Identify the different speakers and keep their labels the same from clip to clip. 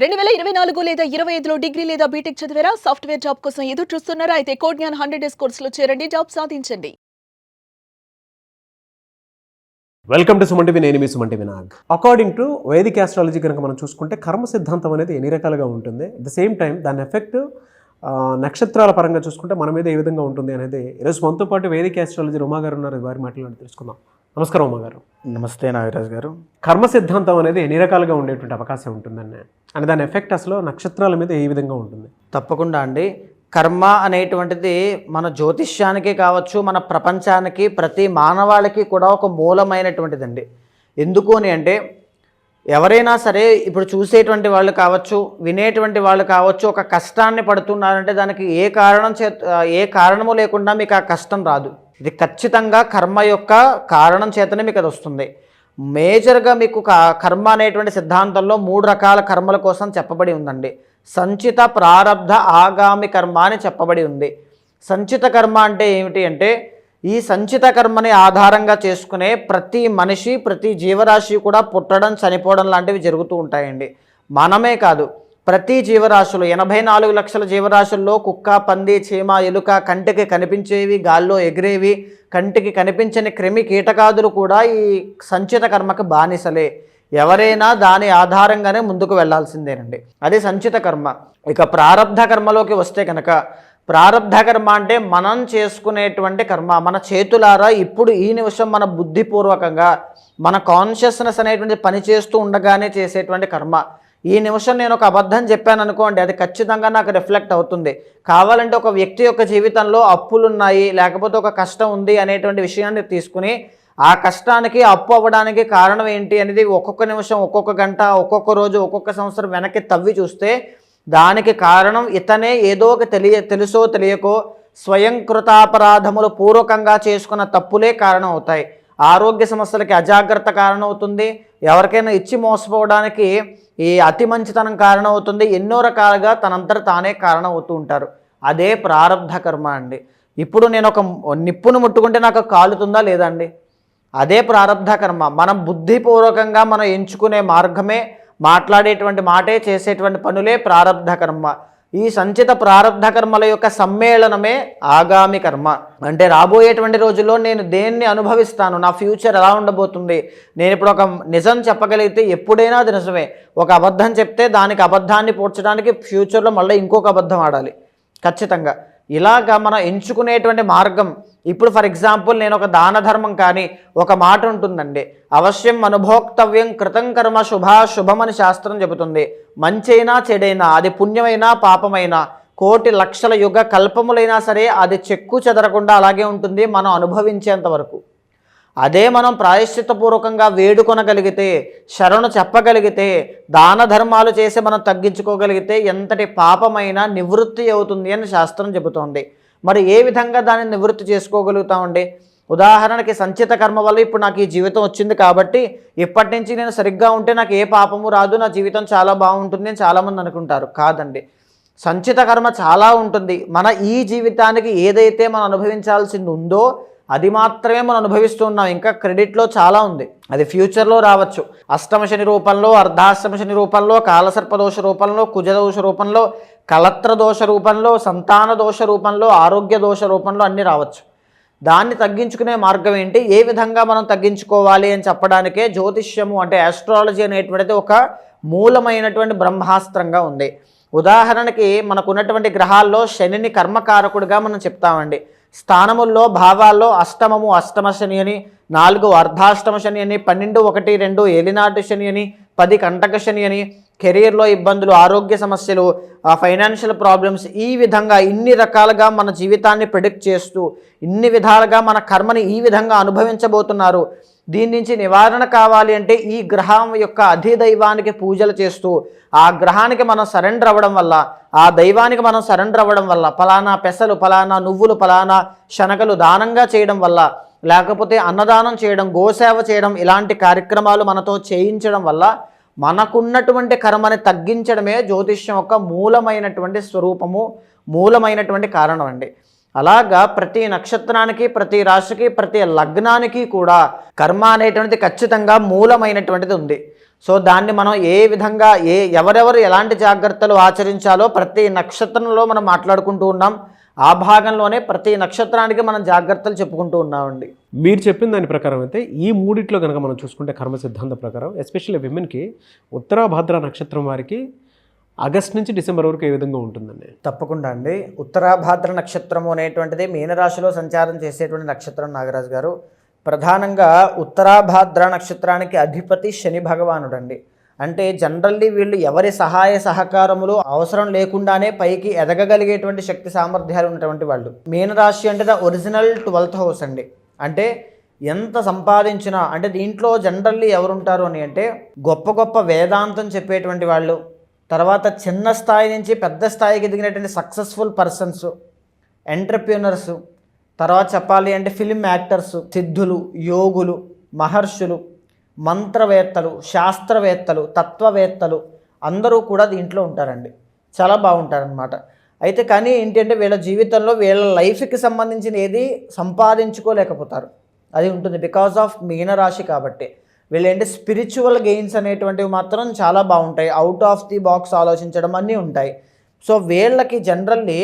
Speaker 1: 2024 లేదా 25లో డిగ్రీ లేదా బీటెక్ చదివారా? సాఫ్ట్‌వేర్ జాబ్ కోసం ఎదురు చూస్తున్నారా? అయితే కోడ్ జ్ఞాన్ 100 డేస్ కోర్సులో చేరండి, జాబ్ సాధించండి.
Speaker 2: Welcome to Suman TV. నేను మీ Suman TV Nag. According to వైదిక్ ఆస్ట్రాలజీ కనుక మనం చూసుకుంటే కర్మ సిద్ధాంతం అనేది ఎన్ని రకాలుగా ఉంటుంది, అట్ ద సేమ్ టైం దాని ఎఫెక్ట్ నక్షత్రాల పరంగా చూసుకుంటే మన మీద ఏ విధంగా ఉంటుంది అనేది ఈరోజు మనతో పాటు వైదిక్ ఆస్ట్రాలజీ ఉమా గారు ఉన్నారు. వారి మాటలు తెలుసుకుందాం. నమస్కారం ఉమా గారు.
Speaker 3: నమస్తే నాగరాజ్ గారు.
Speaker 2: కర్మ సిద్ధాంతం అనేది ఎన్ని రకాలుగా ఉండేటువంటి అవకాశం ఉంటుందని అని దాని ఎఫెక్ట్ అసలు నక్షత్రాల మీద ఏ విధంగా ఉంటుంది?
Speaker 3: తప్పకుండా అండి. కర్మ అనేటువంటిది మన జ్యోతిష్యానికి కావచ్చు, మన ప్రపంచానికి, ప్రతి మానవాళికి కూడా ఒక మూలమైనటువంటిదండి. ఎందుకు అని అంటే ఎవరైనా సరే ఇప్పుడు చూసేటువంటి వాళ్ళు కావచ్చు, వినేటువంటి వాళ్ళు కావచ్చు, ఒక కష్టాన్ని పడుతున్నారంటే దానికి ఏ కారణము లేకుండా మీకు ఆ కష్టం రాదు. ఇది ఖచ్చితంగా కర్మ యొక్క కారణం చేతనే మీకు అది వస్తుంది. మేజర్గా మీకు కర్మ అనేటువంటి సిద్ధాంతంలో 3 రకాల కర్మల కోసం చెప్పబడి ఉందండి. సంచిత, ప్రారబ్ధ, ఆగామి కర్మ అని చెప్పబడి ఉంది. సంచిత కర్మ అంటే ఏమిటి అంటే ఈ సంచిత కర్మని ఆధారంగా చేసుకునే ప్రతి మనిషి, ప్రతి జీవరాశి కూడా పుట్టడం, చనిపోవడం లాంటివి జరుగుతూ ఉంటాయండి. మనమే కాదు, ప్రతి జీవరాశులు 84 లక్షల జీవరాశుల్లో కుక్క, పంది, చీమ, ఎలుక, కంటికి కనిపించేవి, గాల్లో ఎగిరేవి, కంటికి కనిపించని క్రిమి కీటకాదులు కూడా ఈ సంచిత కర్మకు బానిసలే. ఎవరైనా దాని ఆధారంగానే ముందుకు వెళ్లాల్సిందేనండి. అది సంచిత కర్మ. ఇక ప్రారబ్ధ కర్మలోకి వస్తే కనుక, ప్రారబ్ధ కర్మ అంటే మనం చేసుకునేటువంటి కర్మ. మన చేతులారా ఇప్పుడు ఈ నిమిషం మన బుద్ధిపూర్వకంగా మన కాన్షియస్నెస్ అనేటువంటి పని చేస్తూ ఉండగానే చేసేటువంటి కర్మ. ఈ నిమిషం నేను ఒక అబద్ధం చెప్పాను అనుకోండి, అది ఖచ్చితంగా నాకు రిఫ్లెక్ట్ అవుతుంది. కావాలంటే ఒక వ్యక్తి యొక్క జీవితంలో అప్పులున్నాయి, లేకపోతే ఒక కష్టం ఉంది అనేటువంటి విషయాన్ని తీసుకుని ఆ కష్టానికి, అప్పు అవ్వడానికి కారణం ఏంటి అనేది ఒక్కొక్క నిమిషం, ఒక్కొక్క గంట, ఒక్కొక్క రోజు, ఒక్కొక్క సంవత్సరం వెనక్కి తవ్వి చూస్తే దానికి కారణం ఇతనే ఏదో ఒక తెలుసో తెలియకో స్వయంకృతాపరాధములు పూర్వకంగా చేసుకున్న తప్పులే కారణం అవుతాయి. ఆరోగ్య సమస్యలకి అజాగ్రత్త కారణం అవుతుంది. ఎవరికైనా ఇచ్చి మోసపోవడానికి ఈ అతి మంచితనం కారణం అవుతుంది. ఎన్నో రకాలుగా తనంతట తానే కారణం అవుతూ ఉంటారు. అదే ప్రారబ్ధ కర్మ అండి. ఇప్పుడు నేను ఒక నిప్పును ముట్టుకుంటే నాకు కాలుతుందా లేదా అండి? అదే ప్రారబ్ధ కర్మ. మనం బుద్ధిపూర్వకంగా మనం ఎంచుకునే మార్గమే, మాట్లాడేటువంటి మాటే, చేసేటువంటి పనులే ప్రారబ్ధ కర్మ. ఈ సంచిత ప్రారబ్ధ కర్మల యొక్క సమ్మేళనమే ఆగామి కర్మ. అంటే రాబోయేటువంటి రోజుల్లో నేను దేన్ని అనుభవిస్తాను, నా ఫ్యూచర్ ఎలా ఉండబోతుంది, నేను ఇప్పుడు ఒక నిజం చెప్పగలిగితే ఎప్పుడైనా అది నిజమే. ఒక అబద్ధం చెప్తే దానికి అబద్ధాన్ని పూడ్చడానికి ఫ్యూచర్లో మళ్ళీ ఇంకొక అబద్ధం ఆడాలి ఖచ్చితంగా. ఇలాగా మనం ఎంచుకునేటువంటి మార్గం. ఇప్పుడు ఫర్ ఎగ్జాంపుల్ నేను ఒక దాన ధర్మం కానీ ఒక మాట ఉంటుందండి, అవశ్యం అనుభోక్తవ్యం కృతం కర్మ శుభమని శాస్త్రం చెబుతుంది. మంచైనా చెడైనా, అది పుణ్యమైనా పాపమైనా, కోటి లక్షల యుగ కల్పములైనా సరే అది చెక్కు చెదరకుండా అలాగే ఉంటుంది మనం అనుభవించేంత వరకు. అదే మనం ప్రాయశ్చిత్తపూర్వకంగా వేడుకొనగలిగితే, శరణు చెప్పగలిగితే, దాన ధర్మాలు చేసి మనం తగ్గించుకోగలిగితే ఎంతటి పాపమైనా నివృత్తి అవుతుంది అని శాస్త్రం చెబుతోంది. మరి ఏ విధంగా దాన్ని నివృత్తి చేసుకోగలుగుతామండి? ఉదాహరణకి సంచిత కర్మ వల్ల ఇప్పుడు నాకు ఈ జీవితం వచ్చింది కాబట్టి ఇప్పటి నుంచి నేను సరిగ్గా ఉంటే నాకు ఏ పాపము రాదు, నా జీవితం చాలా బాగుంటుంది అని చాలామంది అనుకుంటారు. కాదండి, సంచిత కర్మ చాలా ఉంటుంది. మన ఈ జీవితానికి ఏదైతే మనం అనుభవించాల్సింది ఉందో అది మాత్రమే మనం అనుభవిస్తున్నాం. ఇంకా క్రెడిట్లో చాలా ఉంది, అది ఫ్యూచర్లో రావచ్చు. అష్టమ శని రూపంలో, అర్ధాష్టమ శని రూపంలో, కాలసర్పదోష రూపంలో, కుజదోష రూపంలో, కలత్ర దోష రూపంలో, సంతాన దోష రూపంలో, ఆరోగ్య దోష రూపంలో అన్నీ రావచ్చు. దాన్ని తగ్గించుకునే మార్గం ఏంటి, ఏ విధంగా మనం తగ్గించుకోవాలి అని చెప్పడానికే జ్యోతిష్యము అంటే ఆస్ట్రాలజీ అనేటువంటిది ఒక మూలమైనటువంటి బ్రహ్మాస్త్రంగా ఉంది. ఉదాహరణకి మనకు ఉన్నటువంటి గ్రహాల్లో శనిని కర్మకారకుడిగా మనం చెప్తామండి. స్థానముల్లో, భావాల్లో అష్టమము అష్టమ శని అని, 4 అర్ధాష్టమ శని అని, 12, 1, 2 ఏలినాటి శని అని, 10 కంటక శని అని, కెరీర్లో ఇబ్బందులు, ఆరోగ్య సమస్యలు, ఫైనాన్షియల్ ప్రాబ్లమ్స్, ఈ విధంగా ఇన్ని రకాలుగా మన జీవితాన్ని ప్రిడిక్ట్ చేస్తూ ఇన్ని విధాలుగా మన కర్మని ఈ విధంగా అనుభవించబోతున్నారు. దీని నుంచి నివారణ కావాలి అంటే ఈ గ్రహం యొక్క అధిదైవానికి పూజలు చేస్తూ ఆ గ్రహానికి మనం సరెండర్ అవ్వడం వల్ల, ఆ దైవానికి మనం సరెండర్ అవ్వడం వల్ల, ఫలానా పెసలు, ఫలానా నువ్వులు, ఫలానా శనగలు దానంగా చేయడం వల్ల, లేకపోతే అన్నదానం చేయడం, గోసేవ చేయడం, ఇలాంటి కార్యక్రమాలు మనతో చేయించడం వల్ల మనకున్నటువంటి కర్మని తగ్గించడమే జ్యోతిష్యం యొక్క మూలమైనటువంటి స్వరూపము, మూలమైనటువంటి కారణం అండి. అలాగా ప్రతి నక్షత్రానికి, ప్రతి రాశికి, ప్రతి లగ్నానికి కూడా కర్మ అనేటువంటిది ఖచ్చితంగా మూలమైనటువంటిది ఉంది. సో దాన్ని మనం ఏ విధంగా ఎవరెవరు ఎలాంటి జాగ్రత్తలు ఆచరించాలో ప్రతి నక్షత్రంలో మనం మాట్లాడుకుంటూ ఉన్నాం. ఆ భాగంలోనే ప్రతి నక్షత్రానికి మనం జాగ్రత్తలు చెప్పుకుంటూ ఉన్నామండి.
Speaker 2: మీరు చెప్పిన దాని ప్రకారం అయితే ఈ మూడిట్లో కనుక మనం చూసుకుంటే కర్మ సిద్ధాంత ప్రకారం ఎస్పెషల్లీ విమెన్కి ఉత్తరాభాద్ర నక్షత్రం వారికి ఆగస్ట్ నుంచి డిసెంబర్ వరకు ఏ విధంగా ఉంటుందండి?
Speaker 3: తప్పకుండా అండి. ఉత్తరాభాద్ర నక్షత్రము అనేటువంటిది మీనరాశిలో సంచారం చేసేటువంటి నక్షత్రం నాగరాజు గారు. ప్రధానంగా ఉత్తరాభాద్ర నక్షత్రానికి అధిపతి శని భగవానుడు అండి. అంటే జనరల్లీ వీళ్ళు ఎవరి సహాయ సహకారములు అవసరం లేకుండానే పైకి ఎదగగలిగేటువంటి శక్తి సామర్థ్యాలు ఉన్నటువంటి వాళ్ళు. మీనరాశి అంటే ద ఒరిజినల్ 12th హౌస్ అండి. అంటే ఎంత సంపాదించినా అంటే దీంట్లో జనరల్లీ ఎవరుంటారు అని అంటే గొప్ప గొప్ప వేదాంతం చెప్పేటువంటి వాళ్ళు, తర్వాత చిన్న స్థాయి నుంచి పెద్ద స్థాయికి ఎదిగినటువంటి సక్సెస్ఫుల్ పర్సన్స్, ఎంటర్ప్రీనర్స్, తర్వాత చెప్పాలి అంటే ఫిల్మ్ యాక్టర్స్, సిద్ధులు, యోగులు, మహర్షులు, మంత్రవేత్తలు, శాస్త్రవేత్తలు, తత్వవేత్తలు అందరూ కూడా దీంట్లో ఉంటారండి. చాలా బాగుంటారనమాట. అయితే కానీ ఏంటంటే వీళ్ళ జీవితంలో వీళ్ళ లైఫ్కి సంబంధించిన ఏది సంపాదించుకోలేకపోతారు. అది ఉంటుంది బికాజ్ ఆఫ్ మీనరాశి కాబట్టి. వీళ్ళేంటి స్పిరిచువల్ గెయిన్స్ అనేటువంటివి మాత్రం చాలా బాగుంటాయి. అవుట్ ఆఫ్ ది బాక్స్ ఆలోచించడం అన్నీ ఉంటాయి. సో వీళ్ళకి జనరల్లీ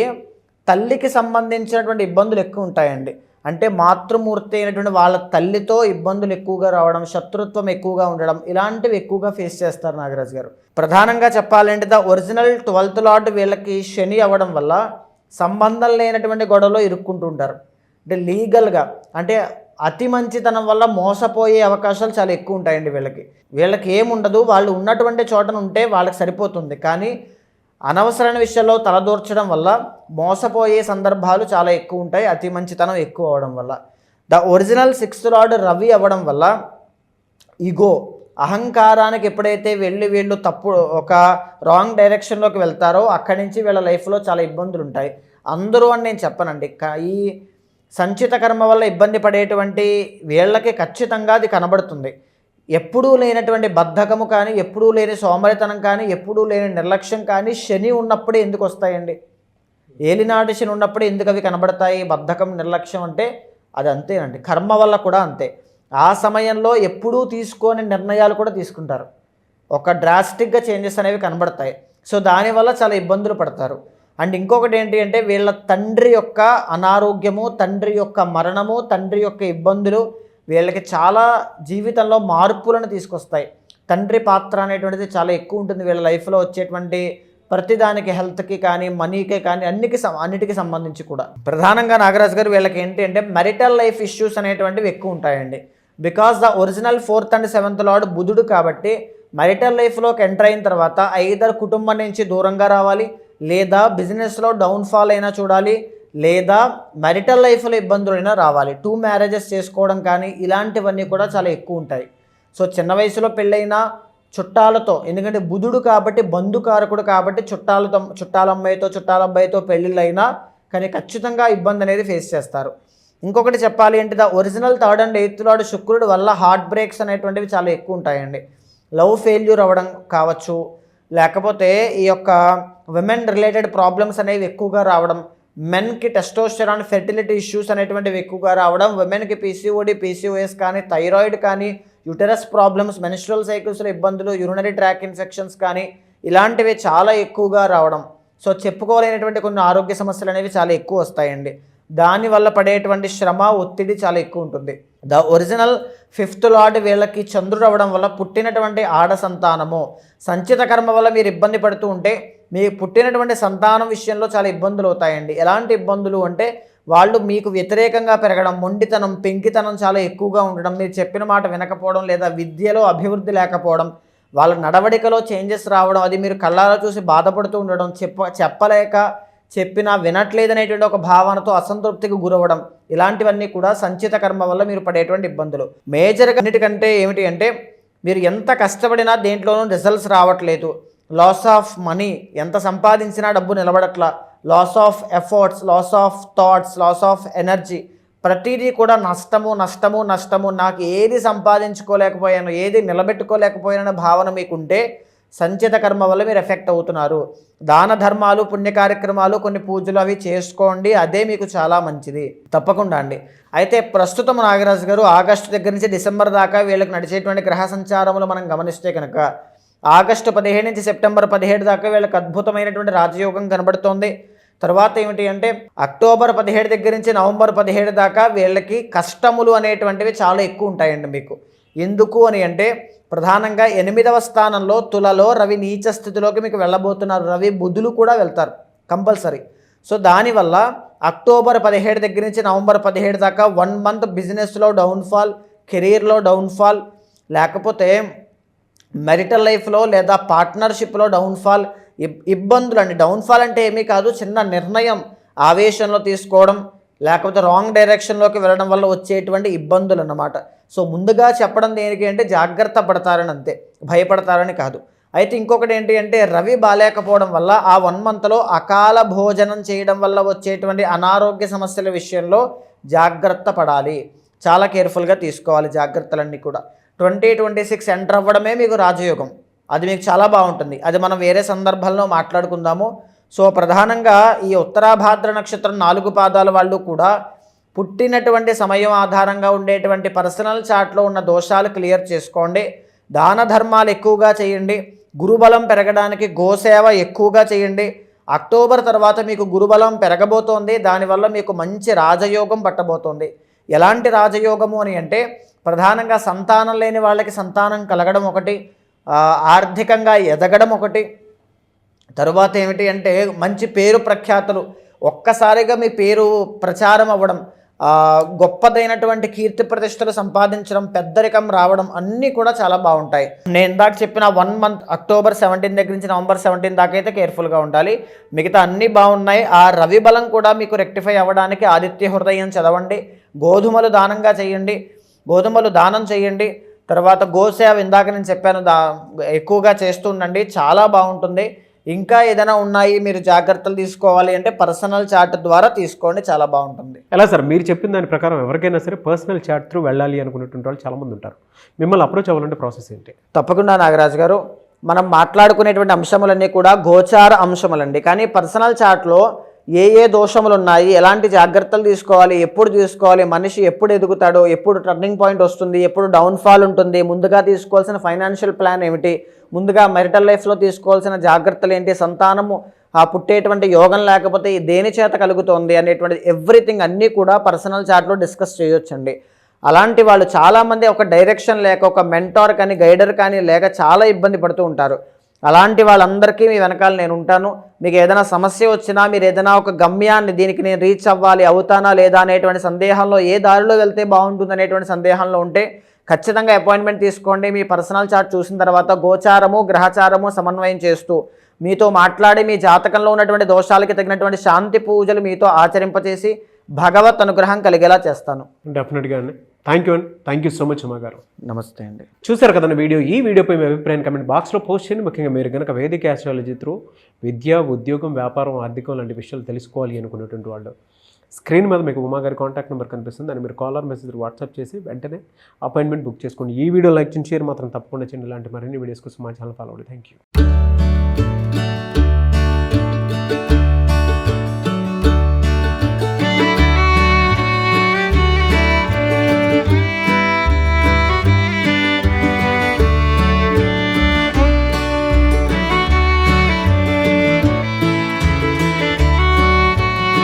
Speaker 3: తల్లికి సంబంధించినటువంటి ఇబ్బందులు ఎక్కువ ఉంటాయండి. అంటే మాతృమూర్తి అయినటువంటి వాళ్ళ తల్లితో ఇబ్బందులు ఎక్కువగా రావడం, శత్రుత్వం ఎక్కువగా ఉండడం, ఇలాంటివి ఎక్కువగా ఫేస్ చేస్తారు నాగరాజు గారు. ప్రధానంగా చెప్పాలంటే ద ఒరిజినల్ 12th లార్డ్ వీళ్ళకి శని అవ్వడం వల్ల సంబంధం లేనటువంటి గొడవలో ఇరుక్కుంటూ ఉంటారు. అంటే లీగల్గా అంటే అతి మంచితనం వల్ల మోసపోయే అవకాశాలు చాలా ఎక్కువ ఉంటాయండి. వీళ్ళకి ఏముండదు, వాళ్ళు ఉన్నటువంటి చోటన ఉంటే వాళ్ళకి సరిపోతుంది. కానీ అనవసరమైన విషయాల్లో తలదూర్చడం వల్ల మోసపోయే సందర్భాలు చాలా ఎక్కువ ఉంటాయి, అతి మంచితనం ఎక్కువ అవ్వడం వల్ల. The original 6th lord Ravi అవ్వడం వల్ల ఈగో, అహంకారానికి ఎప్పుడైతే వీళ్ళు తప్పు ఒక రాంగ్ డైరెక్షన్లోకి వెళ్తారో అక్కడి నుంచి వీళ్ళ లైఫ్లో చాలా ఇబ్బందులు ఉంటాయి. అందరూ అని నేను చెప్పనండి. ఈ సంచిత కర్మ వల్ల ఇబ్బంది పడేటువంటి వీళ్ళకి ఖచ్చితంగా అది కనబడుతుంది. ఎప్పుడూ లేనటువంటి బద్ధకము కానీ, ఎప్పుడూ లేని సోమరితనం కానీ, ఎప్పుడూ లేని నిర్లక్ష్యం కానీ శని ఉన్నప్పుడే ఎందుకు వస్తాయండి? ఏలినాటి శని ఉన్నప్పుడే ఎందుకు అవి కనబడతాయి? బద్ధకం, నిర్లక్ష్యం అంటే అది అంతేనండి. కర్మ వల్ల కూడా అంతే. ఆ సమయంలో ఎప్పుడూ తీసుకోని నిర్ణయాలు కూడా తీసుకుంటారు. ఒక డ్రాస్టిక్గా చేంజెస్ అనేవి కనబడతాయి. సో దానివల్ల చాలా ఇబ్బందులు పడతారు. అండ్ ఇంకొకటి ఏంటి అంటే వీళ్ళ తండ్రి యొక్క అనారోగ్యము, తండ్రి యొక్క మరణము, తండ్రి యొక్క ఇబ్బందులు వీళ్ళకి చాలా జీవితంలో మార్పులను తీసుకొస్తాయి. తండ్రి పాత్ర అనేటువంటిది చాలా ఎక్కువ ఉంటుంది వీళ్ళ లైఫ్లో వచ్చేటువంటి ప్రతిదానికి, హెల్త్కి కానీ, మనీకే కానీ, అన్నిటికీ సంబంధించి కూడా. ప్రధానంగా నాగరాజు గారు వీళ్ళకి ఏంటి అంటే మెరిటల్ లైఫ్ ఇష్యూస్ అనేటువంటివి ఎక్కువ ఉంటాయండి. Because the original 4th and 7th lord బుధుడు కాబట్టి మెరిటల్ లైఫ్లోకి ఎంటర్ అయిన తర్వాత ఐదర్ కుటుంబం నుంచి దూరంగా రావాలి, లేదా బిజినెస్లో డౌన్ఫాల్ అయినా చూడాలి, లేదా మెరిటల్ లైఫ్లో ఇబ్బందులైనా రావాలి. 2 మ్యారేజెస్ చేసుకోవడం కానీ ఇలాంటివన్నీ కూడా చాలా ఎక్కువ ఉంటాయి. సో చిన్న వయసులో పెళ్ళైనా చుట్టాలతో, ఎందుకంటే బుధుడు కాబట్టి బంధుకారకుడు కాబట్టి చుట్టాలమ్మాయితో పెళ్ళిళ్ళైనా కానీ ఖచ్చితంగా ఇబ్బంది అనేది ఫేస్ చేస్తారు. ఇంకొకటి చెప్పాలి అంటే the original 3rd and 8th lord శుక్రుడు వల్ల హార్ట్ బ్రేక్స్ అనేటువంటివి చాలా ఎక్కువ ఉంటాయండి. లవ్ ఫెయిల్యూర్ అవ్వడం కావచ్చు, లేకపోతే ఈ యొక్క విమెన్ రిలేటెడ్ ప్రాబ్లమ్స్ అనేవి ఎక్కువగా రావడం, మెన్కి టెస్టోస్టెరాన్ ఫెర్టిలిటీ ఇష్యూస్ అనేటువంటివి ఎక్కువగా రావడం, విమెన్కి పీసీఓడి, పీసీఓఎస్ కానీ, థైరాయిడ్ కానీ, యూటరస్ ప్రాబ్లమ్స్, మెన్స్ట్రువల్ సైకిల్స్లో ఇబ్బందులు, యూరినరీ ట్రాక్ ఇన్ఫెక్షన్స్ కానీ ఇలాంటివి చాలా ఎక్కువగా రావడం. సో చెప్పుకోలేనటువంటి కొన్ని ఆరోగ్య సమస్యలు అనేవి చాలా ఎక్కువ వస్తాయండి. దానివల్ల పడేటువంటి శ్రమ, ఒత్తిడి చాలా ఎక్కువ ఉంటుంది. ద ఒరిజినల్ 5th లార్డ్ వీళ్ళకి చంద్రుడు అవ్వడం వల్ల పుట్టినటువంటి ఆడ సంతానము సంచిత కర్మ వల్ల మీరు ఇబ్బంది పడుతూ ఉంటే మీ పుట్టినటువంటి సంతానం విషయంలో చాలా ఇబ్బందులు అవుతాయండి. ఎలాంటి ఇబ్బందులు అంటే వాళ్ళు మీకు వ్యతిరేకంగా పెరగడం, మొండితనం, పెంకితనం చాలా ఎక్కువగా ఉండడం, మీరు చెప్పిన మాట వినకపోవడం, లేదా విద్యలో అభివృద్ధి లేకపోవడం, వాళ్ళ నడవడికలో చేంజెస్ రావడం, అది మీరు కళ్ళారా చూసి బాధపడుతూ ఉండడం, చెప్పలేక చెప్పినా వినట్లేదనేటువంటి ఒక భావనతో అసంతృప్తికి గురవడం, ఇలాంటివన్నీ కూడా సంచిత కర్మ వల్ల మీరు పడేటువంటి ఇబ్బందులు. మేజర్గా అన్నిటికంటే ఏమిటి అంటే మీరు ఎంత కష్టపడినా దేంట్లోనూ రిజల్ట్స్ రావట్లేదు, లాస్ ఆఫ్ మనీ, ఎంత సంపాదించినా డబ్బు నిలబడట్లా, loss of efforts, loss of thoughts, loss of energy, ప్రతిదీ కూడా నష్టము. నాకు ఏది సంపాదించుకోలేకపోయాను, ఏది నిలబెట్టుకోలేకపోయానన్న భావన మీకుంటే సంచిత కర్మ వల్ల మీరు ఎఫెక్ట్ అవుతున్నారు. దాన ధర్మాలు, పుణ్య కార్యక్రమాలు, కొన్ని పూజలు అవి చేసుకోండి, అదే మీకు చాలా మంచిది తప్పకుండా అండి. అయితే ప్రస్తుతం నాగరాజు గారు ఆగస్టు దగ్గర నుంచి డిసెంబర్ దాకా వీళ్ళకి నడిచేటువంటి గ్రహ సంచారములు మనం గమనిస్తే కనుక ఆగస్టు 15 నుంచి సెప్టెంబర్ 17 దాకా వీళ్ళకి అద్భుతమైనటువంటి రాజయోగం కనబడుతోంది. తర్వాత ఏమిటి అంటే అక్టోబర్ 17 దగ్గర నుంచి నవంబర్ 17 దాకా వీళ్ళకి కష్టములు అనేటువంటివి చాలా ఎక్కువ ఉంటాయండి మీకు. ఎందుకు అని అంటే ప్రధానంగా 8వ స్థానంలో తులలో రవి నీచ స్థితిలోకి మీకు వెళ్ళబోతున్నారు. రవి బుధులు కూడా వెళ్తారు కంపల్సరీ. సో దానివల్ల అక్టోబర్ 17 దగ్గర నుంచి నవంబర్ 17 దాకా 1 మంత్ బిజినెస్లో డౌన్ఫాల్, కెరీర్లో డౌన్ఫాల్, లేకపోతే మెరిటల్ లైఫ్లో లేదా పార్ట్నర్షిప్లో డౌన్ఫాల్, ఇబ్బందులు అండి. డౌన్ఫాల్ అంటే ఏమీ కాదు, చిన్న నిర్ణయం ఆవేశంలో తీసుకోవడం లేకపోతే రాంగ్ డైరెక్షన్లోకి వెళ్ళడం వల్ల వచ్చేటువంటి ఇబ్బందులు అన్నమాట. సో ముందుగా చెప్పడం దేనికి అంటే జాగ్రత్త పడతారని, అంతే, భయపడతారని కాదు. అయితే ఇంకొకటి ఏంటి అంటే రవి బాలేకపోవడం వల్ల ఆ 1 మంత్లో అకాల భోజనం చేయడం వల్ల వచ్చేటువంటి అనారోగ్య సమస్యల విషయంలో జాగ్రత్త పడాలి, చాలా కేర్ఫుల్గా తీసుకోవాలి జాగ్రత్తలన్నీ కూడా. 2026 ఎంటర్ అవ్వడమే మీకు రాజయోగం, అది మీకు చాలా బాగుంటుంది. అది మనం వేరే సందర్భంలో మాట్లాడుకుందాము. సో ప్రధానంగా ఈ ఉత్తరాభాద్ర నక్షత్రం 4 పాదాల వాళ్ళు కూడా పుట్టినటువంటి సమయం ఆధారంగా ఉండేటువంటి పర్సనల్ చార్ట్లో ఉన్న దోషాలు క్లియర్ చేసుకోండి. దాన ధర్మాలు ఎక్కువగా చేయండి. గురుబలం పెరగడానికి గోసేవ ఎక్కువగా చేయండి. అక్టోబర్ తర్వాత మీకు గురుబలం పెరగబోతోంది, దానివల్ల మీకు మంచి రాజయోగం పట్టబోతోంది. ఎలాంటి రాజయోగము అని అంటే ప్రధానంగా సంతానం లేని వాళ్ళకి సంతానం కలగడం ఒకటి, ఆర్థికంగా ఎదగడం ఒకటి, తరువాత ఏమిటి అంటే మంచి పేరు ప్రఖ్యాతులు, ఒక్కసారిగా మీ పేరు ప్రచారం అవ్వడం, గొప్పదైనటువంటి కీర్తి ప్రతిష్టలు సంపాదించడం, పెద్దరికం రావడం, అన్నీ కూడా చాలా బాగుంటాయి. నేను ఇందాక చెప్పిన 1 మంత్ అక్టోబర్ 17 దగ్గర నుంచి నవంబర్ 17 దాకా అయితే కేర్ఫుల్గా ఉండాలి. మిగతా అన్నీ బాగున్నాయి. ఆ రవి బలం కూడా మీకు రెక్టిఫై అవ్వడానికి ఆదిత్య హృదయం చదవండి, గోధుమలు దానంగా చేయండి, గోధుమలు దానం చేయండి. తర్వాత గోసేవ ఇందాక నేను చెప్పాను, ఎక్కువగా చేస్తూ ఉండండి, చాలా బాగుంటుంది. ఇంకా ఏదైనా ఉన్నాయి మీరు జాగ్రత్తలు తీసుకోవాలి అంటే పర్సనల్ చార్ట్ ద్వారా తీసుకోండి, చాలా బాగుంటుంది.
Speaker 2: ఎలా సార్ మీరు చెప్పిన దాని ప్రకారం ఎవరికైనా సరే పర్సనల్ చార్ట్ త్రూ వెళ్ళాలి అనుకునేటువంటి వాళ్ళు చాలామంది ఉంటారు, మిమ్మల్ని అప్రోచ్ అవ్వాలంటే ప్రాసెస్ ఏంటి?
Speaker 3: తప్పకుండా నాగరాజు గారు, మనం మాట్లాడుకునేటువంటి అంశములన్నీ కూడా గోచార అంశములండి. కానీ పర్సనల్ చార్ట్లో ఏ దోషములు ఉన్నాయి, ఎలాంటి జాగ్రత్తలు తీసుకోవాలి, ఎప్పుడు తీసుకోవాలి, మనిషి ఎప్పుడు ఎదుగుతాడో, ఎప్పుడు టర్నింగ్ పాయింట్ వస్తుంది, ఎప్పుడు డౌన్ఫాల్ ఉంటుంది, ముందుగా తీసుకోవాల్సిన ఫైనాన్షియల్ ప్లాన్ ఏమిటి, ముందుగా మెరిటల్ లైఫ్లో తీసుకోవాల్సిన జాగ్రత్తలు ఏంటి, సంతానము పుట్టేటువంటి యోగం లేకపోతే దేని చేత కలుగుతోంది అనేటువంటి ఎవ్రీథింగ్ అన్నీ కూడా పర్సనల్ చార్ట్లో డిస్కస్ చేయొచ్చండి. అలాంటి వాళ్ళు చాలామంది ఒక డైరెక్షన్ లేక, ఒక మెంటార్ కానీ గైడర్ కానీ లేక చాలా ఇబ్బంది పడుతూ ఉంటారు. అలాంటి వాళ్ళందరికీ మీ వెనకాల నేను ఉంటాను. మీకు ఏదైనా సమస్య వచ్చినా, మీరు ఏదైనా ఒక గమ్యాన్ని దీనికి నేను రీచ్ అవ్వాలి, అవుతానా లేదా అనేటువంటి సందేహంలో, ఏ దారిలో వెళ్తే బాగుంటుంది అనేటువంటి సందేహంలో ఉంటే ఖచ్చితంగా అపాయింట్మెంట్ తీసుకోండి. మీ పర్సనల్ చార్ట్ చూసిన తర్వాత గోచారము గ్రహచారము సమన్వయం చేస్తూ మీతో మాట్లాడి మీ జాతకంలో ఉన్నటువంటి దోషాలకి తగినటువంటి శాంతి పూజలు మీతో ఆచరింపచేసి భగవత్ అనుగ్రహం కలిగేలా చేస్తాను.
Speaker 2: డెఫినెట్గా అండి. థ్యాంక్ యూ అండి. Thank you so much Uma గారు.
Speaker 3: నమస్తే అండి.
Speaker 2: చూసారు కదండి వీడియో. ఈ వీడియోపై మీ అభిప్రాయం కమెంట్ బాక్స్లో పోస్ట్ చేయండి. ముఖ్యంగా మీరు కనుక వేదిక ఆస్ట్రాలజీ త్రూ విద్య, ఉద్యోగం, వ్యాపారం, ఆర్థికం లాంటి విషయాలు తెలుసుకోవాలి అనుకునేటువంటి వాళ్ళు స్క్రీన్ మీద మీకు ఉమా గారి కాంటాక్ట్ నెంబర్ కనిపిస్తుంది, దాన్ని మీరు కాలర్ మెసేజ్ వాట్సాప్ చేసి వెంటనే అపాయింట్మెంట్ బుక్ చేసుకోండి. ఈ వీడియో లైక్ చేసి షేర్ మాత్రం తప్పకుండా చేయండి. ఇలాంటి మరిన్ని వీడియోస్ కోసం మా ఛానల్ ఫాలో అవ్వండి. Thank you.